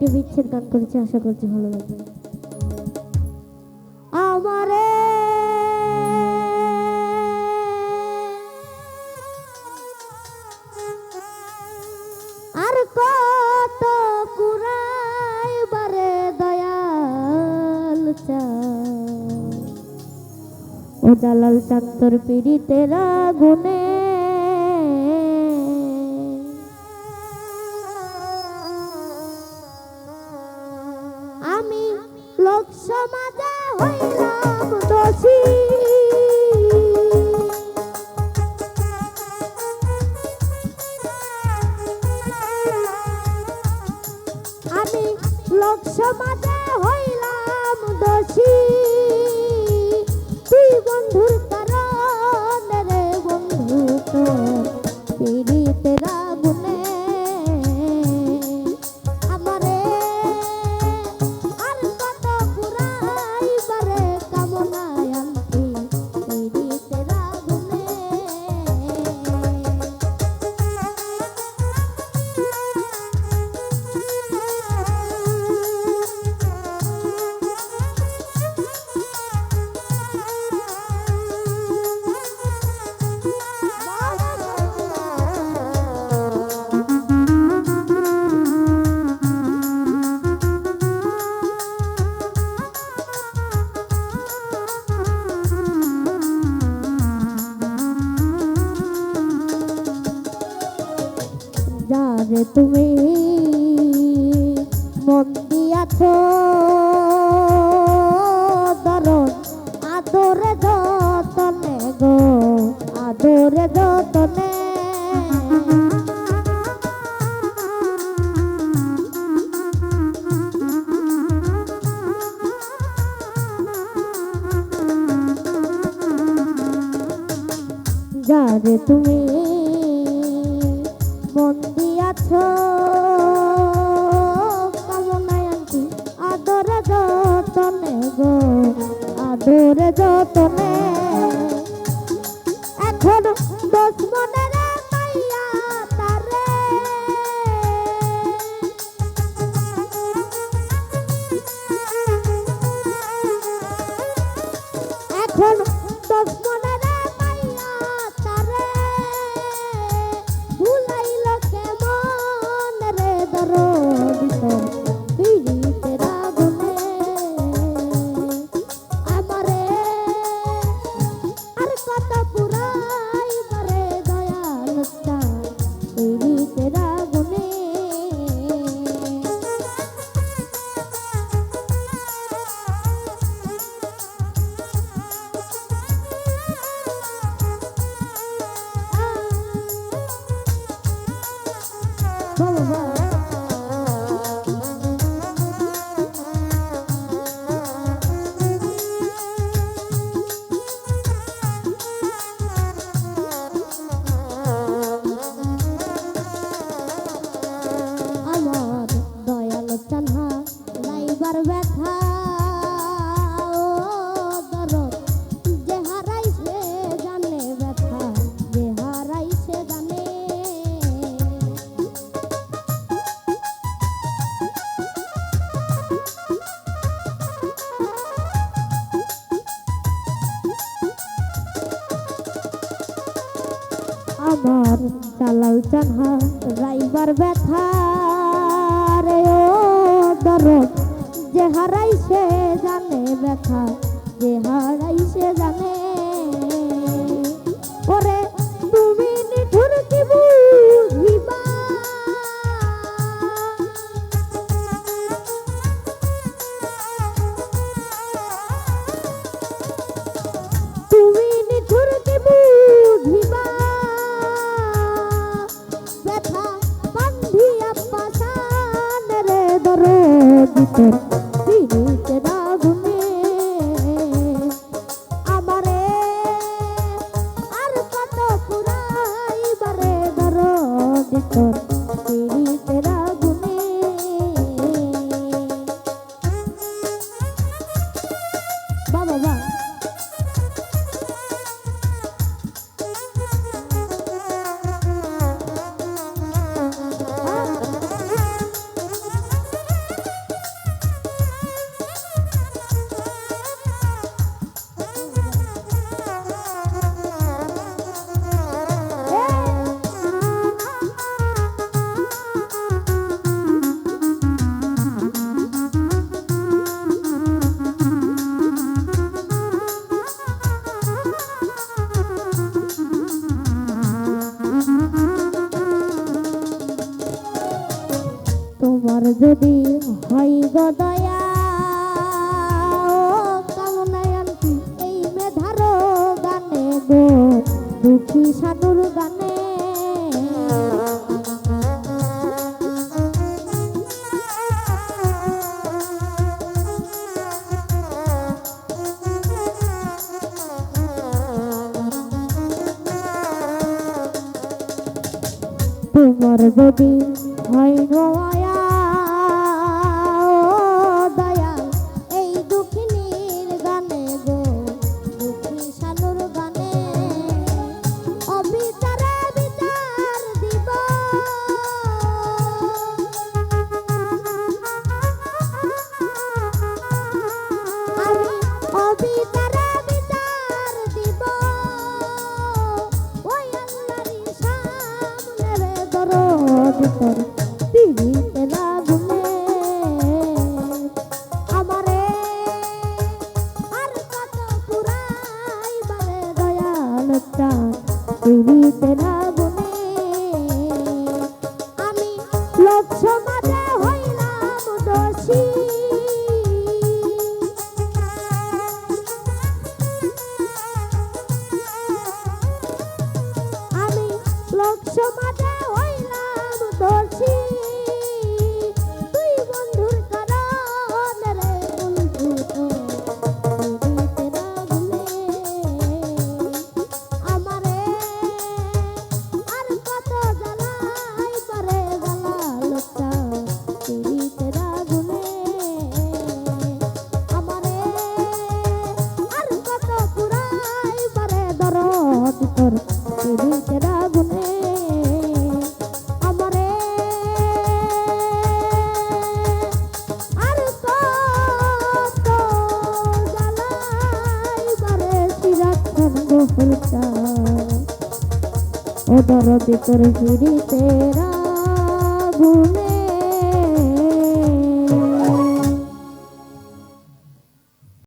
একটি বিচ্ছেদ গান করেছি, আশা করছি ভালো লাগবে। আমারে আর কত পুরাইবারে দয়াল চাঁদ, ও জালাল চাঁদ তোর পীড়িতের আগুনে আমি লোক সমাজে হইলাম দোষী। আমি লোক সমাজে হইলাম দোষী, তুই বন্ধুর কারণে রে বন্ধু তোর পীড়িতের আগুনে আমারে আর কত পুরাইবারে কামনায় আনতি পীড়িতের আগুনে। যারে তুমি মন দিয়াছ দরদ আদরে যতনে গো আদরে যতনে, যারে তুমি মন দিয়াছ কামনায় আনতি আদরে যতনে গো আদরে যতনে, এখন দোষ মনে রে পাইয়া তারে এখন দোষ মনে রে পাইয়া তারে ভুলাইল কেমন রে দরদিত পীড়িতের আগুনে আমারে আর কত পুরাইবারে দয়াল চাঁদ পীড়িতের আগুনে। আমার দয়াল চাঁদা রাইবার ব্যথা ও দরদ যে হারাইছে জানে ব্যথা যে হারাইছে জানে, আমার জালাল চাঁদা রাইবার ব্যথা রে ও দরদ যে হারাইছে জানে ব্যথা যে হারাইছে জানে, ওরে তুমি নিঠুর কি বুঝিবা তুমি নিঠুর কি বুঝিবা ব্যথা বান্ধিয়া পাশান রে দরদিত পীড়িতের আগুনে আমারে আর কত পুরাইবারে দরদিত পীড়িতের আগুনে। বাবা বা যদি হয় গো দয়া কামনায় আনতি এই মেধার গানে গো দুঃখী সাধুর গানে তোমার যদি হয় মায়া দয়াল এই দুঃখিনীর গানে গো দুঃখী সানুর গানে অবিচারে বিচার দিব আমি অবিচারে বিচার দিব ওই আল্লাহরই সামনে রে দরদ তোর পিড়িতে লাগুনে আমারে আর কত পুরাই বারে দয়াল চান পিড়িতে লাগুনে আমি লোক সমাজে হইলাম দোষী আমি লোক সমাজে হইলাম দোষী তুই বন্ধুর কারণে রে বন্ধু পিড়িতে লাগলে আমারে আর কত জ্বালাই পারে জ্বালা লোকটা পিড়িতে লাগলে আমারে আর কত পুরাই পারে দরদ তোর পিড়িতে লাগুনে আমারে আর কত জ্বালাই বারে চিরাক্ষণ গোফলটা ও দরদি তোর পিড়িতে লাগুনে